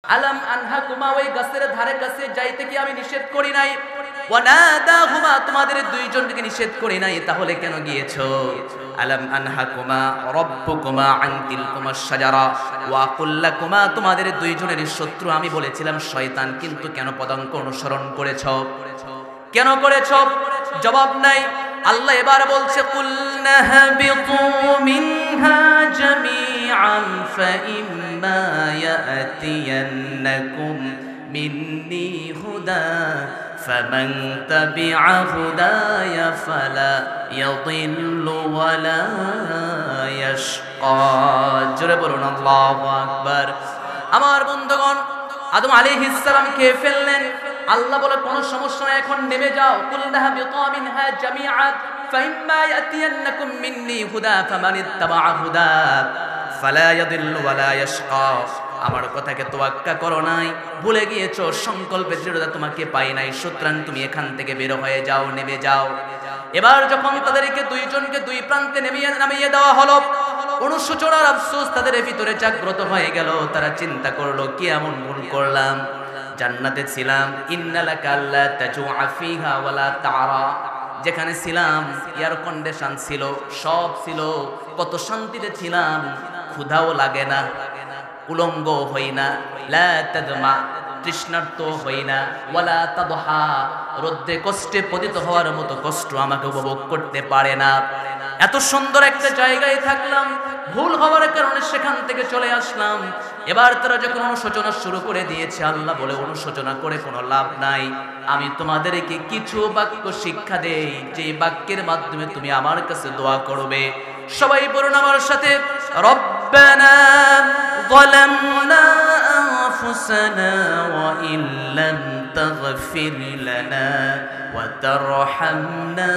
আলাম আনহাকুমা, ওই গাছের ধারে কাছে যাইতে কি আমি নিষেধ করি নাই? ওয়ানাদাহুমা, তোমাদের দুইজনকে নিষেধ করি নাই, তাহলে কেন গিয়েছো? আলাম আনহাকুমা রাব্বুকুমা আন তিলকুমা শাজারা ওয়া কুল্লাকুমা, তোমাদের দুইজনের শত্রু আমি বলেছিলাম শয়তান, কিন্তু কেন পদাঙ্ক অনুসরণ করেছো? কেন করেছো? জবাব নাই। আল্লাহ এবার বলছে কুলনা হাবিতু মিনহা জামিআন ফাইম্মা ইয়াতিয়ান্নাকুম মিন্নি হুদা ফামান তাবিআ হুদায়া ফালা ইয়াদিল্লু ওয়ালা ইয়াশকা। জোরে বলুন আল্লাহু আকবার। আমার বন্ধুগণ, আদম আলাইহিস সালাম কে ফেললেন। আল্লাহ বলে কোনো সমস্যা নাই, এখন নেমে যাও। কুলনা হাবিতু মিনহা জামিআন ফাইম্মা ইয়াতিয়ান্নাকুম মিন্নি হুদা ফামান ইত্তাবাআ হুদা ফালা ইয়াদিল্লু ওয়ালা ইয়াশকা। আমার কথাকে তোয়াক্কা করো নাই, ভুলে গিয়েছো, সংকল্পের দৃঢ়তা তোমাকে পাই নাই, সুতরাং তুমি এখান থেকে বের হয়ে যাও, নেমে যাও। এবার যখন তাদেরকে দুইজনকে দুই প্রান্তে নামিয়ে দেওয়া হলো, অনুশোচনার আফসোস তাদের ভিতরে জাগ্রত হয়ে গেল। তারা চিন্তা করলো কি এমন ভুল করলাম? জান্নাতে ছিলাম, ইন্নালাকা আল্লা তাজুআ ফিহা ওয়ালা তারা, যেখানে ছিলাম এয়ার কন্ডিশন ছিল, সব ছিল, কত শান্তিতে ছিলাম, ক্ষুধাও লাগে না, উলঙ্গ হই না, লা তাদমা, তৃষ্ণার্ত হই না, ওয়ালা তাদহা, রোদ্রে কষ্টে পতিত হওয়ার মতো কষ্ট আমাকে উপভোগ করতে পারে না। এত সুন্দর একটা জায়গায় থাকলাম, ভুল হওয়ার কারণে সেখান থেকে চলে আসলাম। এবার তারা যখন অনুশোচনা শুরু করে দিয়েছে, আল্লাহ বলে অনুশোচনা করে কোনো লাভ নাই, আমি তোমাদেরকে কিছু বাক্য শিক্ষা দেই, যে বাক্যের মাধ্যমে তুমি আমার কাছে দোয়া করবে। সবাই বলুন আমার সাথে, রব্বানা যালামনা আনফুসানা ওয়া ইল্লাম তাগফির লানা ওয়া তারহামনা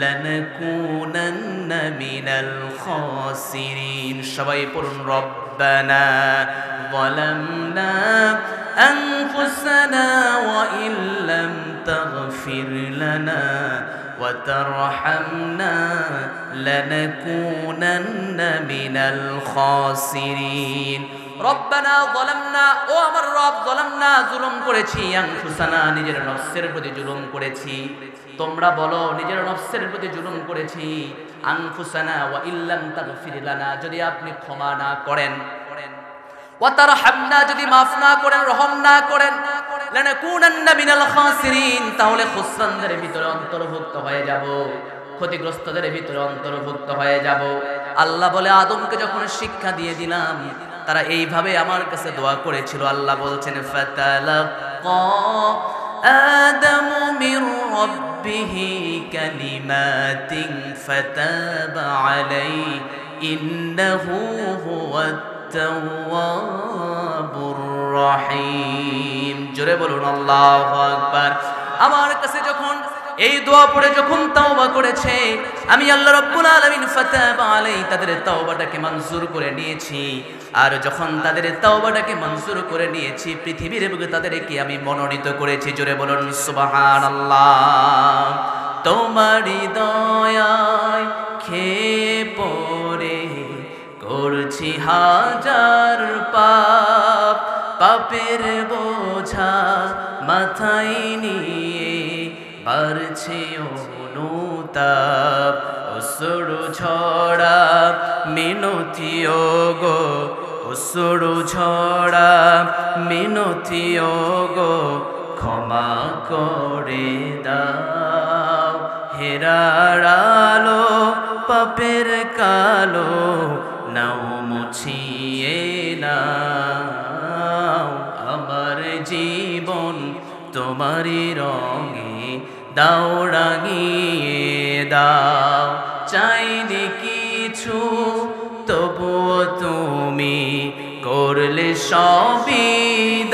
লানাকুনান্না মিনাল খাসিরিন। সবাই পড়ুন, রব্বানা যালামনা আনফুসানা ওয়া ইল্লাম তাগফির লানা ওয়া তারহামনা লানাকুনান্না মিনাল খাসিরিন। রব্বানা যালামনা, ও আমার রব, যালামনা, জুলুম করেছি, আনফুসানা, নিজের নফসের প্রতি জুলুম করেছি। তোমরা বলো, নিজের নফসের প্রতি জুলুম করেছি। আনফুসানা ওয়া ইল্লাম তাগফির লানা, যদি আপনি ক্ষমা না করেন, ওয়া তারহামনা, যদি মাফ না করেন, রহম না করেন, লানাকুনান্না মিনাল খাসিরিন, তাহলে খুসরানদের ভিতরে অন্তর্ভুক্ত হয়ে যাব, ক্ষতিগ্রস্তদের ভিতরে অন্তর্ভুক্ত হয়ে যাব। আল্লাহ বলে আদমকে যখন শিক্ষা দিয়ে দিলাম, তারা এইভাবে আমার কাছে দোয়া করেছিল। আল্লাহ বলছেন, ফাতালাক্কা আদামু মির রাব্বিহি কালিমাতিন ফাতাবা আলাইহি ইন্নাহু হুয়াত তাওয়াবুর রহিম। জোরে বলুন আল্লাহু আকবার। আমার কাছে যখন এই দোয়া পড়ে যখন তাওবা করেছে, আমি আল্লাহ রাব্বুল আলামিন ফাতাবা আলাইহি, তাদের তাওবাটাকে মঞ্জুর করে নিয়েছি। আর যখন তাদের তাওবাটাকে মঞ্জুর করে নিয়েছি, পৃথিবীর বুকে তাদেরকে আমি মনোনীত করেছি। জোরে বলুন সুবহানাল্লাহ। তোমারই দয়ায় খেয়ে পড়ে করছি হাজার পাপ, পাপের বোঝা মাথায় নিয়ে বাড়ছে অনুতাপ। অশ্রু ঝরা মিনতি ওগো, অশ্রু ঝরা মিনতি ওগো, ক্ষমা করে দাও। হেরার আলো পাপের কালো নাও মুছিয়ে নাও। আমার জীবন তোমারই রঙে দাও রাঙিয়ে দাও। চাইনি কিছু তবুও তুমি করলে সবই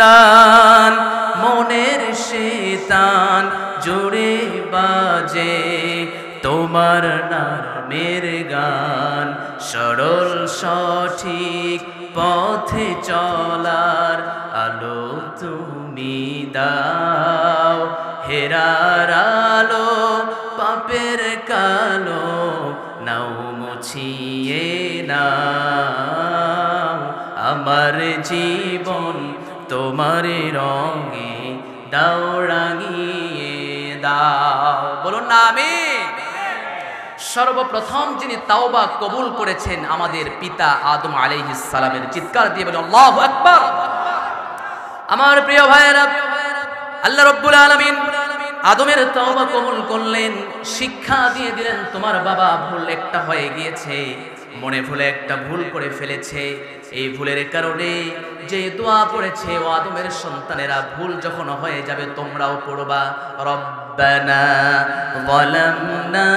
দান। মনের শয়তান জোরে বাজে তোমার নামের গান। সরল সঠিক পথে চলার আলো তুমি দাও। হেরার আলো পাপের কালো নাও মুছিয়ে নাও। আমার জীবন তোমার রঙে দাও রাঙিয়ে দাও। বলুন না আমিন। সর্বপ্রথম যিনি তাওবা কবুল করেছেন আমাদের পিতা আদম আলাইহিস সালামের। চিৎকার দিয়ে বলেন আল্লাহু আকবার। আমার প্রিয় ভাইয়েরা, আল্লাহ রাব্বুল আলামিন আদমের তাওবা কবুল করলেন, শিক্ষা দিয়ে দিলেন তোমার বাবা ভুল একটা হয়ে গিয়েছে, মনে ভুলে একটা ভুল করে ফেলেছে। এই ভুলের কারণে যে দোয়া পড়েছে ও আদমের সন্তানেরা, ভুল যখন হয়ে যাবে তোমরাও পড়বা, রব্বানা যালামনা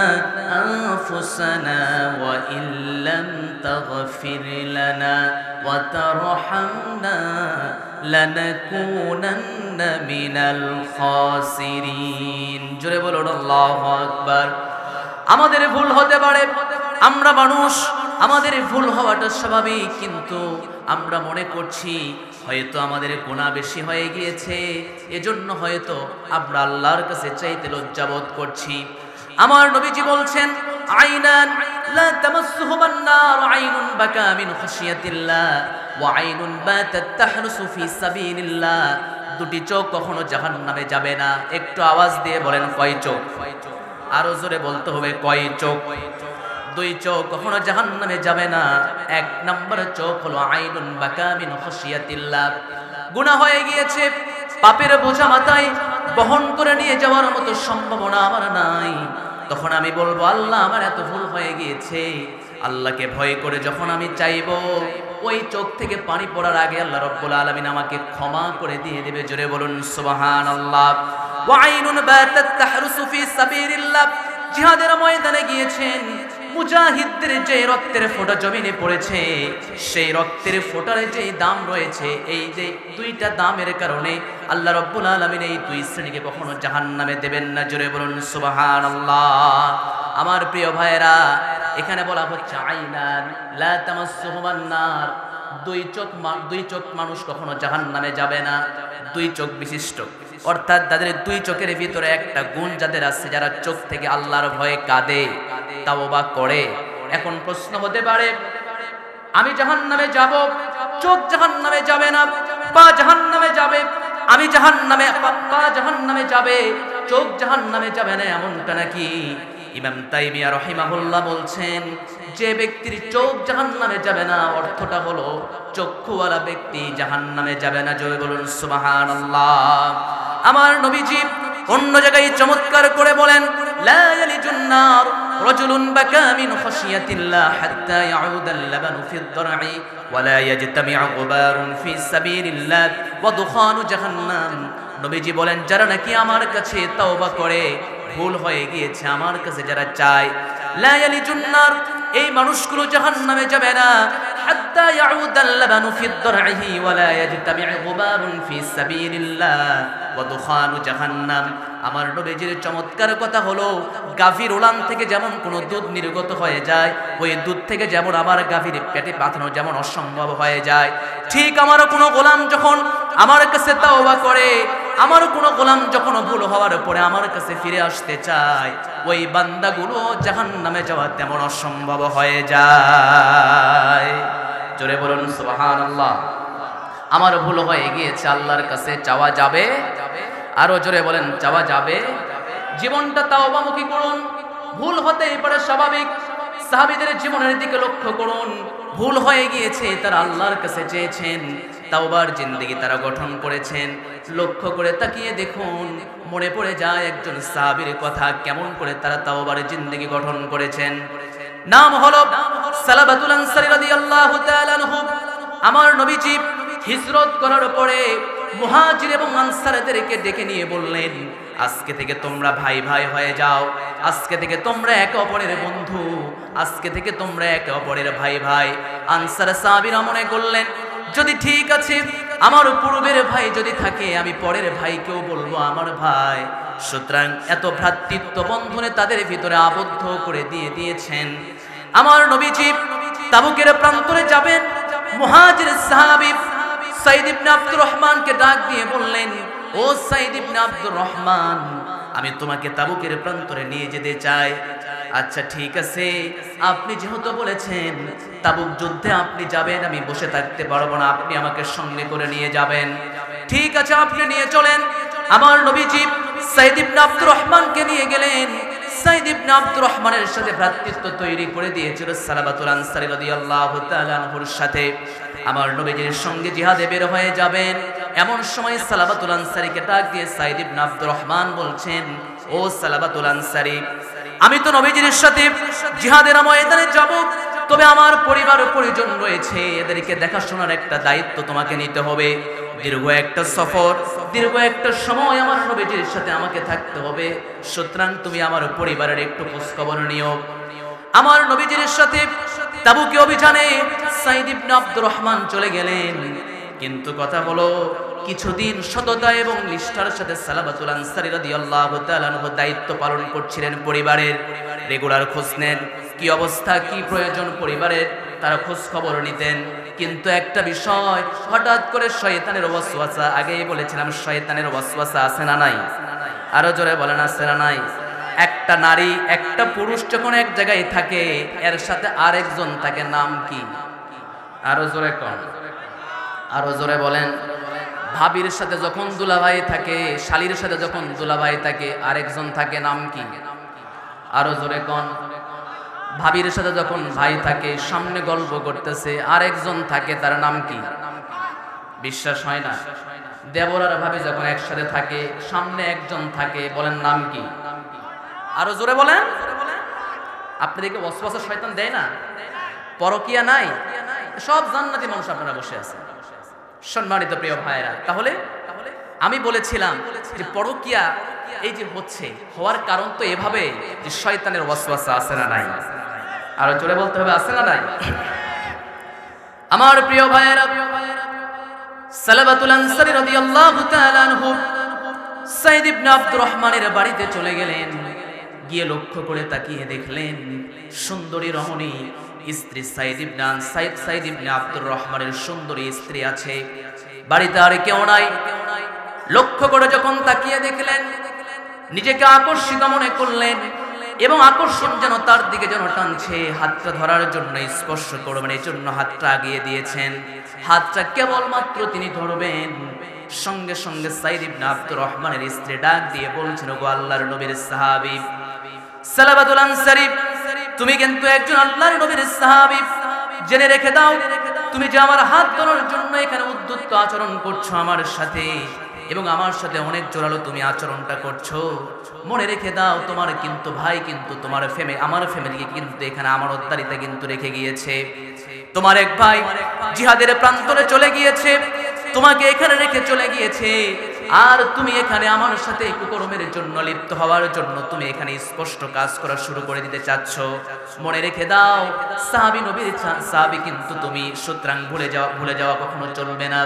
আনফুসানা ওয়া ইল্লাম তাগফির লানা ওয়া তারহামনা লানাকুনান্না মিনাল খাসিরিন। জোরে বলুন আল্লাহু আকবার। আমাদের ভুল হতে পারে, আমরা মানুষ, আমাদের ভুল হওয়াটা স্বাভাবিক, কিন্তু আমরা মনে করছি হয়তো আমাদের গুনাহ বেশি হয়ে গিয়েছে, এজন্য হয়তো আমরা আল্লাহর কাছে চাইতে লজ্জাবোধ করছি। আমার নবীজি বলছেন আইনান লা তামাসসুহুমান নার আইনুন বাকা মিন খাশিয়াতিল্লাহ ওয়া আইনুন বাতাত তাহরুসু ফি সাবিলিল্লাহ। দুটি চোখ কখনো জাহান্নামে যাবে না। একটু আওয়াজ দিয়ে বলেন কয় চোখ? আরো জোরে বলতে হবে কয় চোখ? দুই চোখ কখনো জাহান্নামে যাবে না। এক নম্বর চোখ হলো আইনুন বাকা মিন খাশিয়াতিল্লাহ। গুনাহ হয়ে গিয়েছে, পাপের বোঝা মাথায় বহন করে নিয়ে যাওয়ার মতো সম্ভাবনা আমার নাই, তখন আমি বলবো আল্লাহ আমার এত ভুল হয়ে গিয়েছে। আল্লাহকে ভয় করে যখন আমি চাইবো, ওই চোখ থেকে পানি পড়ার আগে আল্লাহ রাব্বুল আলামিন আমাকে ক্ষমা করে দিয়ে দেবে। জোরে বলুন সুবহানাল্লাহ। ওয়া আইনুন বাতাত তাহরুসু ফি সাবিলিল্লাহ। জিহাদের ময়দানে গিয়েছেন, মুজাহিদদের যে রক্তের ফোঁটা জমিনে পড়েছে, সেই রক্তের ফোঁটার যে দাম রয়েছে, এই যে দুইটা দামের কারণে আল্লাহ রাব্বুল আলামিন এই দুই শ্রেণীকে কখনো জাহান্নামে দেবেন না। জোরে বলুন সুবহানাল্লাহ। আমার প্রিয় ভাইয়েরা, এখানে বলা হচ্ছে আইনান লা তামাসসুহুমান নার। দুই চোখ মানুষ কখনো জাহান্নামে যাবে না। দুই চোখ বিশিষ্ট, অর্থাৎ তাদের দুই চোখের ভিতরে একটা গুণ যাদের আছে, যারা চোখ থেকে আল্লাহর ভয়ে কাঁদে, তাওবা করে। এখন প্রশ্ন হতে পারে, আমি জাহান্নামে যাব, চোখ জাহান্নামে যাবে না, পা জাহান্নামে যাবে, আমি জাহান্নামে, পা জাহান্নামে যাবে, চোখ জাহান্নামে যাবে না, এমনটা নাকি? ইমাম তাইমিয়া রাহিমাহুল্লাহ বলছেন, যে ব্যক্তির চোখ জাহান্নামে যাবে না, অর্থটা হলো চক্ষুওয়ালা ব্যক্তি জাহান্নামে যাবে না। জোরে বলুন সুবহানাল্লাহ। আমার নবীজি অন্য জায়গায় চমৎকার করে বলেন, লা ইয়ালিজুন নার রাজুলুন বাকা মিন খাশিয়াতিল্লাহ হাত্তা ইয়াউদাল লাবানু ফিদ দার'i ওয়া লা ইয়াজতামি'ু গুবারুন ফি সাবিলিল্লাহ ওয়া দুখানু জাহান্নাম। নবীজি বলেন, যারা নাকি আমার কাছে তওবা করে, ভুল হয়ে গিয়েছে, আমার কাছে যারা চায়, লা ইয়ালিজুন নার, এই মানুষগুলো জাহান্নামে যাবে না। হাত্তা ইয়াউদাল লাবানু ফিদ দার'i ওয়া লা ইয়াজতামি'ু গুবারুন ফি সাবিলিল্লাহ ওয়া দুখানু জাহান্নাম। আমার নবীজির চমৎকার কথা হলো, গাভীর ওলান থেকে যেমন কোনো দুধ নির্গত হয়ে যায়, ওই দুধ থেকে যেমন আমার গাভীর পেটে পাঠানো যেমন অসম্ভব হয়ে যায়, ঠিক আমার কোনো গোলাম যখন আমার কাছে তাওবা করে, আমার কোনো গোলাম যখন ভুল হওয়ার পরে আমার কাছে ফিরে আসতে চায়, ওই বান্দাগুলো জাহান্নামে যাওয়া তেমন অসম্ভব হয়ে যায়। জোরে বলুন সুবহানাল্লাহ। আমার ভুল হয়ে গিয়েছে, আল্লাহর কাছে চাওয়া যাবে? আরো জোরে বলেন, চাওয়া যাবে? জীবনটা তাওবামুখী করুন। ভুল হতেই পারে, স্বাভাবিক। সাহাবীদের জীবনের দিকে লক্ষ্য করুন, ভুল হয়ে গিয়েছে, তারা আল্লাহর কাছে চেয়েছেন, তাওবার জিন্দেগি তারা গঠন করেছেন। লক্ষ্য করে তাকিয়ে দেখুন, মনে পড়ে যায় একজন সাহাবীর কথা, কেমন করে তারা তাওবার জিন্দেগি গঠন করেছেন। নাম হলো সালাবাতুল আনসারী রাদিয়াল্লাহু তাআলা আনহু। আমার নবীজি হিজরত করার পরে মুহাজির এবং আনসারদেরকে ডেকে নিয়ে বললেন, আজকে থেকে তোমরা ভাই ভাই হয়ে যাও, আজকে থেকে তোমরা একে অপরের বন্ধু, আজকে থেকে তোমরা একে অপরের ভাই ভাই। আনসার সাহাবীরা মনে করলেন, যদি ঠিক আছে, আমার পূর্বের ভাই যদি থাকে, আমি পরের ভাইকেও বলবো আমার ভাই। সুতরাং এত ভ্রাতৃত্ব বন্ধনে তাদের ভিতরে আবদ্ধ করে দিয়েছেন। আমার নবীজি তাবুকের প্রান্তরে যাবেন, মুহাজির সাহাবী সাইদ ইবনে আব্দুর রহমানকে ডাক দিয়ে বললেন, ও সাইদ ইবনে আব্দুর রহমান, আমি তোমাকে তাবুকের প্রান্তরে নিয়ে যেতে চাই। আচ্ছা ঠিক আছে, আপনি যেহেতু বলেছেন তাবুক যুদ্ধে আপনি যাবেন, আমি বসে থাকতে পারবো না, আপনি আমাকে সঙ্গে করে নিয়ে যাবেন। ঠিক আছে, আপনি নিয়ে চলেন। আমার নবীজি সাইদ ইবনে আব্দুর রহমানকে নিয়ে গেলেন। সাইদ ইবনে আব্দুর রহমানের সাথে ভ্রাতৃত্ব তৈরি করে দিয়েছিল সালাবাতুল আনসারী রাদিয়াল্লাহু তাআলা আনহুর সাথে। আমার নবীজির সঙ্গে জিহাদে বের হয়ে যাবেন, এমন সময় সালাবাতুল আনসারীকে ডাক দিয়ে সাইদ ইবনে আব্দুর রহমান বলছেন, ও সালাবাতুল আনসারী, আমি তো নবীজির সাথে জিহাদের ময়দানে যাব, তবে আমার পরিবার পরিজন রয়েছে, এদেরকে দেখাশোনার একটা দায়িত্ব তোমাকে নিতে হবে। দীর্ঘ একটা সফর, দীর্ঘ একটা সময় আমার নবীজির সাথে আমাকে থাকতে হবে, সুতরাং তুমি আমার পরিবারের একটু খোঁজখবর নিও। আমার নবীজির সাথে তাবুকে অভিযানে সাইদ ইবনে আব্দুর রহমান চলে গেলেন। কিন্তু কথা হলো, কিছুদিন সততা এবং নিষ্ঠার সাথে সালাবাতুল আনসারী রাদিয়াল্লাহু তাআলা আনহু দায়িত্ব পালন করছিলেন, পরিবারের রেগুলার খোঁজ নেন, কি অবস্থা, কি প্রয়োজন পরিবারের, তারা খোঁজ খবর নিতেন। কিন্তু একটা বিষয়, হঠাৎ করে শয়তানের ওয়াসওয়াসা, আগেই বলেছিলাম শয়তানের ওয়াসওয়াসা আছে না নাই? আরো জোরে বলেন আছে না নাই? একটা নারী, একটা পুরুষ যখন এক জায়গায় থাকে, এর সাথে আরেকজন থাকে, নাম কি? আরো জোরে কোন, আরো জোরে বলেন। ভাবির সাথে যখন দুলাভাই থাকে, শালীর সাথে যখন দুলাভাই থাকে, আরেকজন থাকে, নাম কি? আরো জোরে কোন। ভাবির সাথে যখন ভাই থাকে, সামনে গল্প করতেছে, আরেকজন থাকে, তার নাম কি? বিশ্বাস হয় না? দেবর আর ভাবি যখন একসাথে থাকে, সামনে একজন থাকে, বলেন নাম কি? আরো জোরে বলেন। আপনাদেরকে ওয়াসওয়াসা শয়তান দেয় না? পরকিয়া নাই? সব জান্নাতি মানুষ আপনারা বসে আছেন। সম্মানিত প্রিয় ভাইরা, তাহলে আমি বলেছিলাম যে পরকিয়া এই যে হচ্ছে, হওয়ার কারণ তো এভাবে যে শয়তানের ওয়াসওয়াসা আছে না নাই? আরো জোরে বলতে হবে, আছে না নাই? আমার প্রিয় ভাইরা, সালাবাতুল আনসারী রাদিয়াল্লাহু তাআলা আনহু সাইদ ইবনে আব্দুর রহমানের বাড়িতে চলে গেলেন। গিয়ে লক্ষ্য করে তাকিয়ে দেখলেন, সুন্দরী রমণী স্ত্রী সাইদ ইবনে আব্দুর রহমানের সুন্দরী স্ত্রী আছে, বাড়িতে আর কেউ নাই। লক্ষ্য করে যখন তাকিয়ে দেখলেন, নিজেকে আকর্ষিত মনে করলেন এবং আকর্ষণ যেন তার দিকে যেন টানছে, হাতটা ধরার জন্য, স্পর্শ করবেন এই জন্য হাতটা আগিয়ে দিয়েছেন। হাতটা কেবলমাত্র তিনি ধরবেন, সঙ্গে সঙ্গে সাইদ ইবনে আব্দুর রহমানের স্ত্রী ডাক দিয়ে বলছেন, ওগো আল্লাহর নবীর সাহাবী সালাবাতুল আনসারী, তুমি কিন্তু একজন আল্লাহর নবীর সাহাবী, জেনে রেখে দাও, তুমি যে আমার হাত ধরার জন্য এখানে উদ্যত আচরণ করছো আমার সাথে, এবং আমার সাথে অনেক জোরালো তুমি আচরণটা করছো, মনে রেখে দাও, তোমার কিন্তু ভাই কিন্তু তোমার আমার ফ্যামিলিকে কিন্তু এখানে আমার উদ্ধারিতা কিন্তু রেখে গিয়েছে। তোমার এক ভাই জিহাদের প্রান্তরে চলে গিয়েছে, তোমাকে এখানে রেখে চলে গিয়েছে, আর তুমি এখানে আমার সাথে কুকর্মের জন্য লিপ্ত হওয়ার জন্য তুমি এখানে স্পষ্ট কাজ করা শুরু করে দিতে চাচ্ছ। মনে রেখে দাও, সাহাবী নবীর সাহাবী কিন্তু তুমি, সুতরাং ভুলে যাওয়া কখনো চলবে না।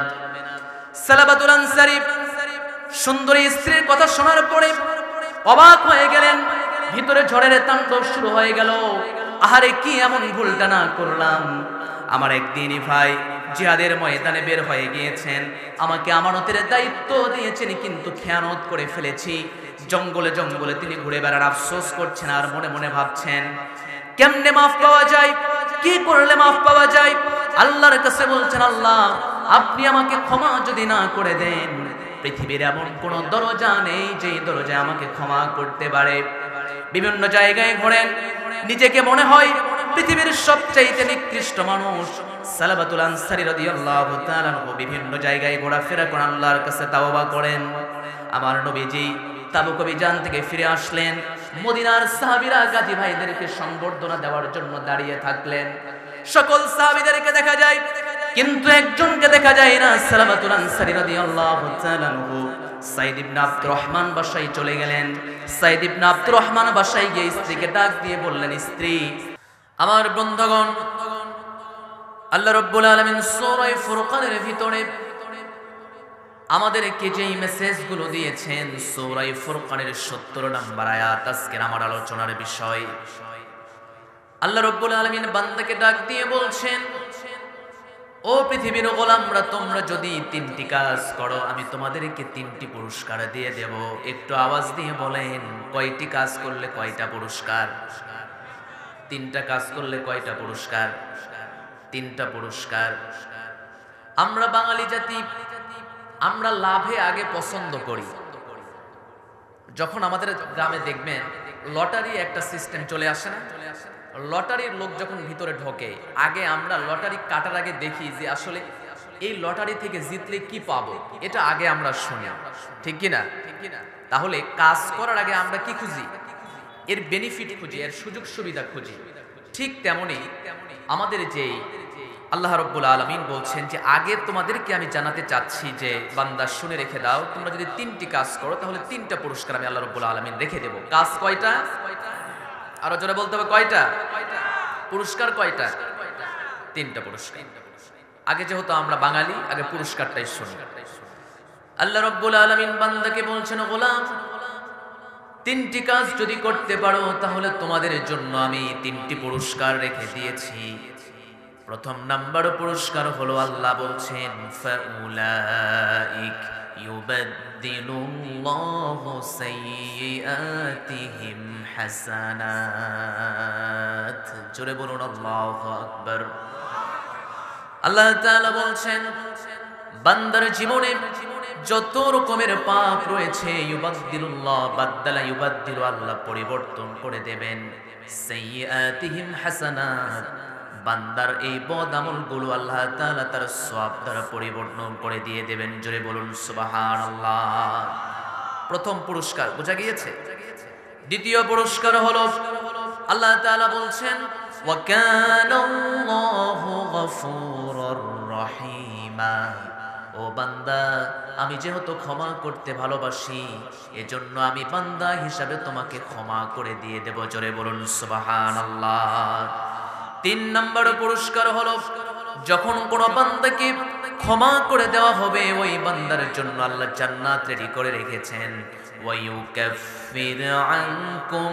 সালাবাতুল আনসারী সুন্দরী স্ত্রীর কথা শোনার পরে অবাক হয়ে গেলেন, ভিতরে ঝড়ের তাণ্ডব শুরু হয়ে গেল। আহারে, কি এমন ভুলটা না করলাম, আমার একদিনই ভাই জিহাদের ময়দানে বের হয়ে গিয়েছেন, আমাকে আমানতের দায়িত্ব দিয়েছেন, কিন্তু খেয়ানত করে ফেলেছি। জঙ্গলে জঙ্গলে তিনি ঘুরে বেড়ান, আফসোস করছেন আর মনে মনে ভাবছেন কেমনে মাফ পাওয়া যায়, কি করলে মাফ পাওয়া যায়। আল্লাহর কাছে বলছেন, আল্লাহ আপনি আমাকে ক্ষমা যদি না করে দেন, পৃথিবীর এমন কোন দরজা নেই যে দরজায় আমাকে ক্ষমা করতে পারে। বিভিন্ন জায়গায় ঘোরেন, নিজেকে মনে হয় পৃথিবীর সবচাইতে নিকৃষ্ট মানুষ। সালাবাতুল আনসারী রাদিয়াল্লাহু তাআলা বিভিন্ন জায়গায় ঘোরাফেরা করেন, আল্লাহর কাছে তাওবা করেন। আমার নবীজি তাবুক অভিযান থেকে ফিরে আসলেন, মদিনার সাহাবীরা গাজী ভাইদেরকে সংবর্ধনা দেওয়ার জন্য দাঁড়িয়ে থাকলেন। সকল সাহাবীদেরকে দেখা যায়, কিন্তু একজনকে দেখা যায় না, সালাবাতুল আনসারী রাদিয়াল্লাহু তাআলা সাইদ ইবনে আব্দুর রহমান বাসায় চলে গেলেন। সাইদ ইবনে আব্দুর রহমান বাসায় গিয়ে স্ত্রীকে ডাক দিয়ে বললেন, স্ত্রী আমার, বন্ধুগণ, আল্লাহ রাব্বুল আলামিন সূরা ফুরকানের ভিতরে আমাদেরকে যেই মেসেজগুলো দিয়েছেন, সূরা ফুরকানের 70 নম্বর আয়াত আজকের আমার আলোচনার বিষয়। আল্লাহ রাব্বুল আলামিন বান্দাকে ডাক দিয়ে বলছেন, ও পৃথিবীর গোলামরা, তোমরা যদি 3টি কাজ করো, আমি তোমাদেরকে 3টি পুরস্কার দিয়ে দেব। একটু আওয়াজ দিয়ে বলেন, কয়টি কাজ করলে কয়টা পুরস্কার? তিনটা কাজ করলে কয়টা পুরস্কার? তিনটা পুরস্কার। আমরা বাঙালি জাতি, আমরা লাভে আগে পছন্দ করি। যখন আমাদের গ্রামে দেখবেন লটারি একটা সিস্টেম চলে আসে না, লটারির লোক যখন ভিতরে ঢোকে, আগে আমরা লটারি কাটার আগে দেখি যে আসলে এই লটারি থেকে জিতলে কি পাবো, এটা আগে আমরা শুনি, ঠিক কি না? তাহলে কাজ করার আগে আমরা কি খুঁজি? এর বেনিফিট খুঁজি, এর সুযোগ সুবিধা খুঁজি। ঠিক তেমনি আমাদের যেই আল্লাহ রাব্বুল আলামিন বলছেন যে আগে তোমাদেরকে আমি জানাতে চাচ্ছি যে বান্দা শুনে রেখে দাও, তোমরা যদি তিনটি কাজ করো তাহলে তিনটা পুরস্কার আমি আল্লাহ রাব্বুল আলামিন রেখে দেব। কাজ কয়টা? আরো জোরে বলতে হবে, কয়টা? পুরস্কার কয়টা? তিনটা পুরস্কার। আগে যেহেতু আমরা বাঙালি, আগে পুরস্কারটাই শুনি। আল্লাহ রাব্বুল আলামিন বান্দাকে বলছেন, গোলাম তিনটি কাজ যদি করতে পারো তাহলে তোমাদের জন্য আমি তিনটি পুরস্কার রেখে দিয়েছি। প্রথম নাম্বার পুরস্কার হলো আল্লাহ বলছেন ফাউলাইক ইউবাদদিলুল্লাহু সাইয়্যাতিহিম হাসানাত। জোরে বলুন আল্লাহু আকবার। আল্লাহ তাআলা বলছেন বান্দার জীবনে যত রকমের পাপ রয়েছে ইউবাদদিলুল্লাহ, বাদদালা ইউবাদদিলু, আল্লাহ পরিবর্তন করে দেবেন। সাইয়্যাতিহিম হাসানাত, বান্দার এই বদ আমলগুলো আল্লাহ তাআলা তার সওয়াব দ্বারা পরিবর্তন করে দিয়ে দেবেন। জোরে বলুন সুবহানাল্লাহ। প্রথম পুরস্কার বোঝা গিয়েছে। দ্বিতীয় পুরস্কার হলো আল্লাহ তাআলা বলছেন ওয়া কানাল্লাহু গফুরুর রহিমা। ও বান্দা, আমি যেহেতু ক্ষমা করতে ভালোবাসি, এজন্য আমি বান্দা হিসাবে তোমাকে ক্ষমা করে দিয়ে দেব। জোরে বলুন সুবহানাল্লাহ। তিন নম্বর পুরস্কার হলো যখন কোন বান্দাকে ক্ষমা করে দেওয়া হবে, ওই বান্দার জন্য আল্লাহ জান্নাত রেডি করে রেখেছেন। ওয়া ইউকাফিরু আনকুম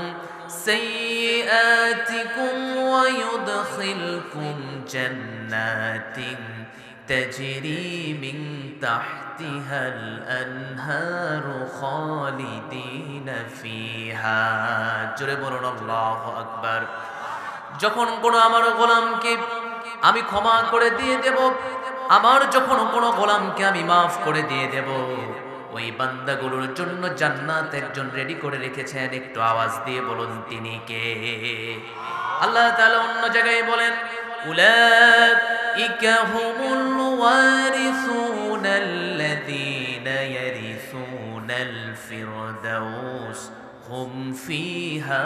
সাইয়্যাতিকুম ওয়া ইউদখিলকুম জান্নাতিন তাজরি মিন তাহতিহাল আনহারু খালিদিনা ফিহা। জোরে বলুন আল্লাহু আকবার। যখন কোনো আমার গোলামকে আমি ক্ষমা করে দিয়ে দেব, আমার যখন কোনো গোলামকে আমি মাফ করে দিয়ে দেব, ওই বান্দাগুলোর জন্য জান্নাত একজন রেডি করে রেখেছেন। একটু আওয়াজ দিয়ে বলুন তিনি কে? আল্লাহ তাআলা অন্য জায়গায় বলেন উলাইকা হুমুল ওয়ারিসুনাল্লাযীনা ইয়ারিসুনাল ফিরদাউস হুম ফিহা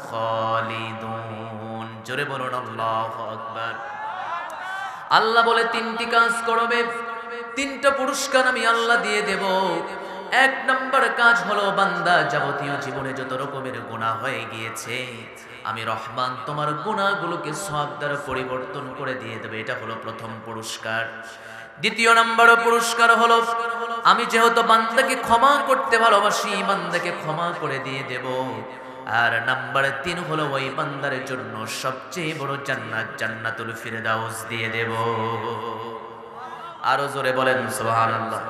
খালিদুন। জোরে বলুন আল্লাহু আকবার। আল্লাহ বলে তিনটি কাজ করবে, তিনটা পুরস্কার আমি আল্লাহ দিয়ে দেব। এক নম্বর কাজ হলো বান্দা যাবতীয় জীবনে যত রকমের গুনাহ হয়ে গিয়েছে, আমি রহমান তোমার গুনাহগুলোকে সওয়াব দ্বারা পরিবর্তন করে দিয়ে দেব। এটা হলো প্রথম পুরস্কার। দ্বিতীয় নম্বর পুরস্কার হলো আমি যেহেতু বান্দাকে ক্ষমা করতে ভালোবাসি, বান্দাকে ক্ষমা করে দিয়ে দেব। আর নাম্বার 3 হলো ওই বান্দার জন্য সবচেয়ে বড় জান্নাত, জান্নাতুল ফিরদাউস দিয়ে দেব। আরো জোরে বলেন সুবহানাল্লাহ।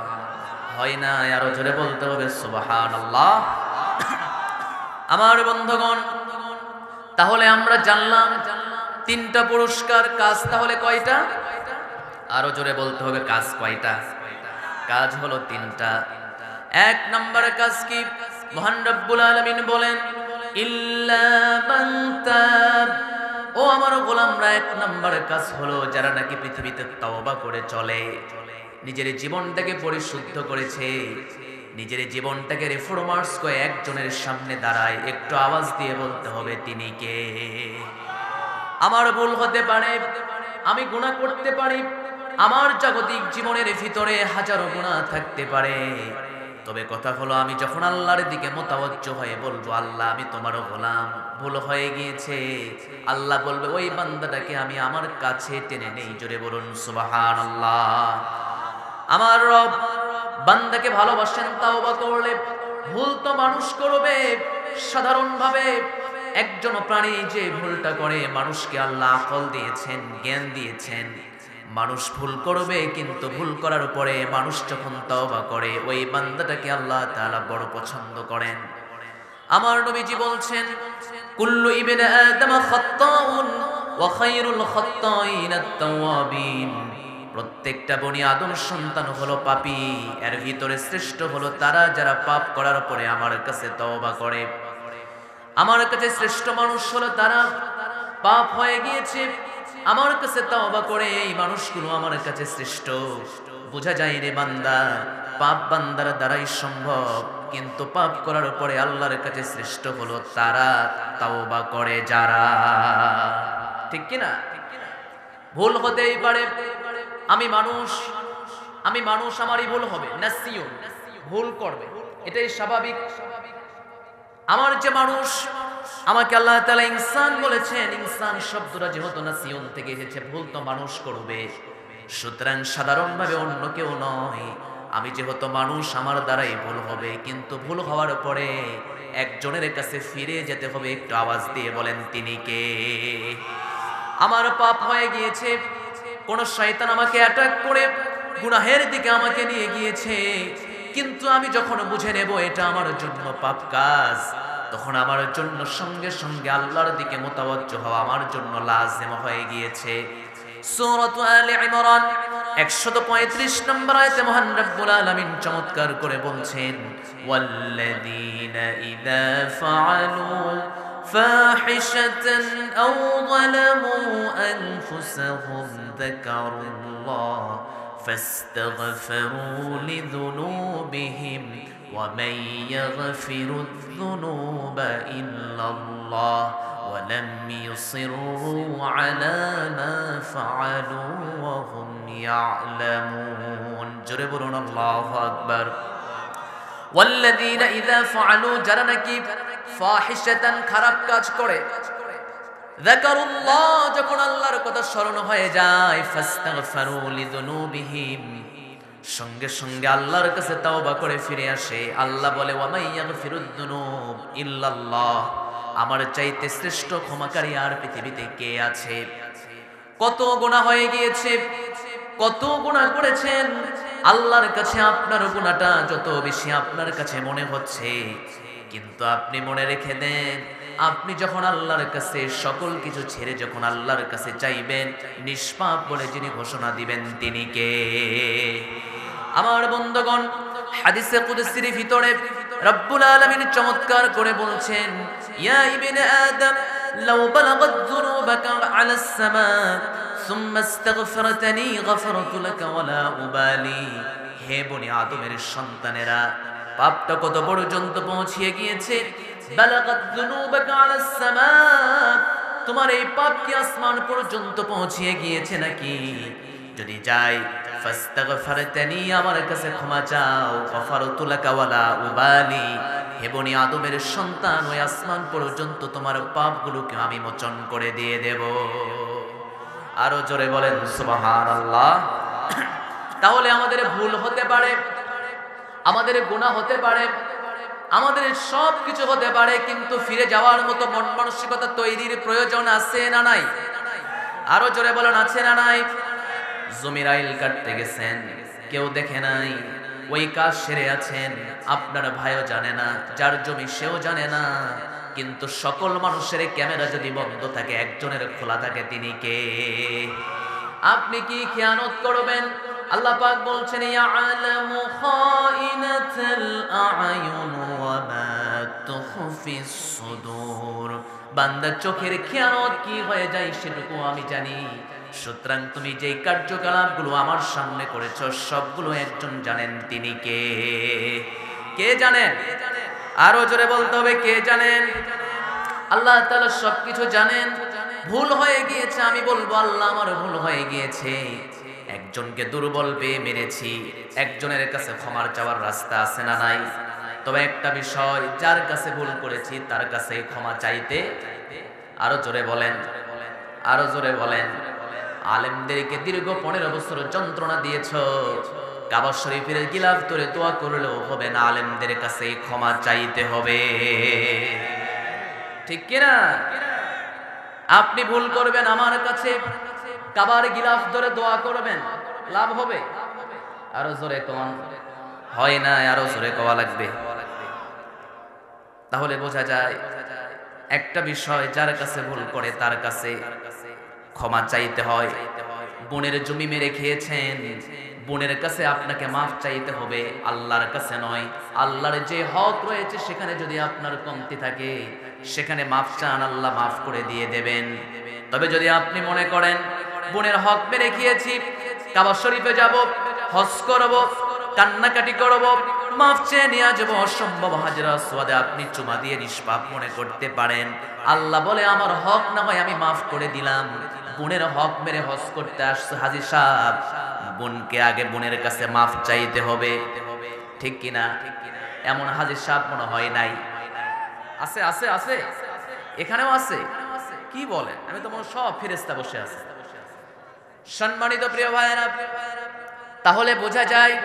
হয় না, আরো জোরে বলতে হবে সুবহানাল্লাহ। আমার বন্ধুগণ, তাহলে আমরা জানলাম তিনটা পুরস্কার। কাজ তাহলে কয়টা? আরো জোরে বলতে হবে কাজ কয়টা? কাজ হলো তিনটা। এক নম্বর কাজ কি? মহান রব্বুল আলামিন বলেন ইল্লা মান তাব। ও আমার গোলামরা, এক নম্বর কাজ হলো যারা নাকি পৃথিবীতে তওবা করে চলে, নিজের জীবনটাকে পরিশুদ্ধ করেছে, নিজের জীবনটাকে রিফর্মার্স করে একজনের সামনে দাঁড়ায়। একটু আওয়াজ দিয়ে বলতে হবে তিনি কে? আমার ভুল হতে পারে, আমি গুনাহ করতে পারি, আমার জাগতিক জীবনের ভিতরে হাজারো গুনাহ থাকতে পারে, তবে কথা হলো আমি যখন আল্লাহর দিকে মোতাওয়াজ্জো হয়ে বলবো আল্লাহ আমি তোমার গোলাম, ভুল হয়ে গিয়েছে, আল্লাহ বলবে ওই বান্দাটাকে আমি আমার কাছে টেনে নেই। জোরে বলুন সুবহানাল্লাহ। আমার রব বান্দাকে ভালোবাসেন। তাওবা করলে ভুল তো মানুষ করবে, সাধারণভাবে একজন প্রাণী যে ভুলটা করে, মানুষকে আল্লাহ আকল দিয়েছেন, জ্ঞান দিয়েছেন, মানুষ ভুল করবে, কিন্তু ভুল করার পরে মানুষ যখন তওবা করে ওই বান্দাটাকে আল্লাহ তাআলা বড় পছন্দ করেন। আমার নবীজি বলছেন কুল্লু ইবনে আদম খাত্তাউন ওয়া খায়রুল খাত্তাইনা আত-তাওয়াবিন। প্রত্যেকটা বনি আদম সন্তান হলো পাপী, এর ভিতরে শ্রেষ্ঠ হলো তারা যারা পাপ করার পরে আমার কাছে তওবা করে। আমার কাছে শ্রেষ্ঠ মানুষ হলো তারা পাপ হয়ে গিয়েছে আমার কাছে তওবা করে, এই মানুষগুলো আমার কাছে শ্রেষ্ঠ। বোঝা যায় রে বান্দা, পাপ বান্দার দ্বারাই সম্ভব, কিন্তু পাপ করার পরে আল্লাহর কাছে শ্রেষ্ঠ হলো তারা তওবা করে যারা। ঠিক কি না? ভুল হতেই পারে, আমি মানুষ, আমারই ভুল হবে, নাসিয়ুন, ভুল করবে, এটাই স্বাভাবিক। আমার যে মানুষ, আমাকে আল্লাহ তাআলা ইনসান বলেছেন, ইনসান শব্দটা যেহেতু নাসিয়ুন থেকে এসেছে, ভুল তো মানুষ করবে, সুতরাং সাধারণভাবে অন্য কেউ নয়। আমি যেহেতু মানুষ, আমার দ্বারাই ভুল হবে, কিন্তু ভুল হওয়ার পরে একজনের কাছে ফিরে যেতে হবে। একটু আওয়াজ দিয়ে বলেন তিনি কে? আমার পাপ হয়ে গিয়েছে, কোন শয়তান আমাকে অ্যাটাক করে গুনাহের দিকে আমাকে নিয়ে গিয়েছে, কিন্তু আমি যখন বুঝে নেব এটা আমার জন্য পাপ কাজ, তখন আমার জন্য সঙ্গে সঙ্গে আল্লাহর দিকে মুতাওয়াজ্জহ হওয়া আমার জন্য লাজিম হয়ে গিয়েছে। সূরাত আলে ইমরান 135 নম্বর আয়াতে মহান রব্বুল আলামিন চমৎকার করে বলছেন, ওয়াল্লাযীনা ইযা ফাআলু ফাহিশাতান আও যালামু আনফুসাহুম যাকারুল্লাহ ফাস্তাগফিরু লিযুনুবিহিম ওয়া মান ইয়াগফিরুয-যুনুবা ইল্লাল্লাহ ولم يصروا على ما فعلوا وهم يعلمون। জোরে বলুন আল্লাহু আকবার। والذين اذا فعلوا, যারা নাকি ফাহিশাতান, খারাপ কাজ করে, যাকারুল্লাহ, যখন আল্লাহর কথা স্মরণ হয়ে যায়, ফাস্তাগফিরু লিযুনুবিহিম, সঙ্গে সঙ্গে আল্লাহর কাছে তওবা করে ফিরে আসে। আল্লাহ বলে, ওয়া মান ইয়াগফিরুয-যুনুব ইল্লাল্লাহ, আমার চাইতে শ্রেষ্ঠ ক্ষমাকারী আর পৃথিবীতে কে আছে? কত গুনাহ হয়ে গিয়েছে, কত গুনাহ করেছেন, আল্লাহর কাছে আপনার গুনাহটা যত বেশি আপনার কাছে মনে হচ্ছে, কিন্তু আপনি মনে রেখে দেন, আপনি যখন আল্লাহর কাছে সকল কিছু ছেড়ে যখন আল্লাহর কাছে চাইবেন, নিষ্পাপ বলে যিনি ঘোষণা দিবেন তিনি কে? আমার বন্ধুগণ, হাদিসে কুদসির ভিতরে রব্বুল আলামিন চমৎকার করে বলছেন, ইয়া ইবনে আদম লাউ বালাগাত যুনুবাকা আলাস সামা সুম্মা ইস্তাগফারতানি গফারতু লাকা ওয়ালা উবালি। হে বনি আদমের সন্তানেরা, পাপটা কত পর্যন্ত পৌঁছিয়ে গিয়েছে? বালাগাত যুনুবাকা আলাস সামা, তোমার এই পাপ কি আসমান পর্যন্ত পৌঁছিয়ে গিয়েছে নাকি? যদি যাই, ফাস্তাগফারতানি, আমার কাছে ক্ষমা চাও, গফারতু লাকা ওয়ালা উবালি, হে বনি আদমের সন্তান, ওই আসমান পর্যন্ত তোমার পাপগুলোকে আমি মোচন করে দিয়ে দেব। আরো জোরে বলেন সুবহানাল্লাহ। তাহলে আমাদের ভুল হতে পারে, আমাদের গুনাহ হতে পারে, আমাদের সব কিছু হতে পারে, কিন্তু ফিরে যাওয়ার মতো মন মানসিকতা তৈরির প্রয়োজন আছে না নাই? আরো জোরে বলেন, আছে না নাই? জমির আইল কাটতে গেছেন, কেউ দেখে নাই, ওই কাজ সেরে আছেন, আপনার ভাইও জানে না, যার জমি সেও জানে না, কিন্তু সকল মানুষের ক্যামেরা যদি বন্ধ থাকে, একজনের খোলা থাকে, তিনি কে? আপনি কি খেয়ানত করবেন? আল্লাহ পাক বলছেন, ইয়ালামু খাইনাতাল আ'য়ুন ওয়া মা তুখফিস সুদূর, বান্দার চোখের খেয়ানত কি হয়ে যায় সেটুকু আমি জানি। সুতরাং তুমি যে কার্যকলাপগুলো আমার সামনে করেছো, সবগুলো একজন জানেন, তিনি কে? কে জানেন? আরো জোরে বলতে হবে, কে জানেন? আল্লাহ তাআলা সবকিছু জানেন। ভুল হয়ে গিয়েছে, আমি বলবো আল্লাহ আমার ভুল হয়ে গিয়েছে, একজনকে দুর্বল পেয়ে মেরেছি, একজনের কাছে ক্ষমার চাওয়ার রাস্তা আছে না নাই? তবে একটা বিষয়, যার কাছে ভুল করেছি তার কাছে ক্ষমা চাইতে, আরো জোরে বলেন, আরো জোরে বলেন। আলেমদেরকে দীর্ঘ 15 বছর যন্ত্রণা দিয়েছো, কাবা শরীফের গিলাফ ধরে দোয়া করলেও হবে না, আলেমদের কাছে ক্ষমা চাইতে হবে, ঠিক কিনা? আপনি ভুল করবেন, আমার কাছে কাবার গিলাফ ধরে দোয়া করবেন, লাভ হবে? আরো জোরে কোন হয় না, আরো জোরে কোয়া লাগবে। তাহলে বোঝা যায় একটা বিষয়, যার কাছে ভুল করে তার কাছে ক্ষমা চাইতে হয়। বোনের জমি মেরে খেয়েছেন, বোনের কাছে আপনাকে মাফ চাইতে হবে, আল্লাহর কাছে নয়। আল্লাহর যে হক রয়েছে সেখানে যদি আপনার কমতি থাকে সেখানে মাফ চান, আল্লাহ মাফ করে দিয়ে দেবেন। তবে যদি আপনি মনে করেন বোনের হক মেরে খেয়েছি, কাবা শরীফে যাব, হজ করব, কান্নাকাটি করব, মাফ চেয়ে নিয়ে যাবো, অসম্ভব। হাজরা আসওয়াদে আপনি চুমা দিয়ে নিষ্পাপ মনে করতে পারেন। আল্লাহ বলে আমার হক না হয় আমি মাফ করে দিলাম, বোনের হক মেরে হজ করতে আসছে হাজী সাহেব, বোনকে আগে বোনের কাছে মাফ চাইতে হবে, ঠিক কিনা? এমন হাজী সাহেব মনে হয় নাই? আছে আছে আছে, এখানেও আছে। কি বলেন? আমি তো মনে সব ফেরেশতা বসে আছে। সম্মানিত প্রিয় ভাইয়েরা, তাহলে বোঝা যায়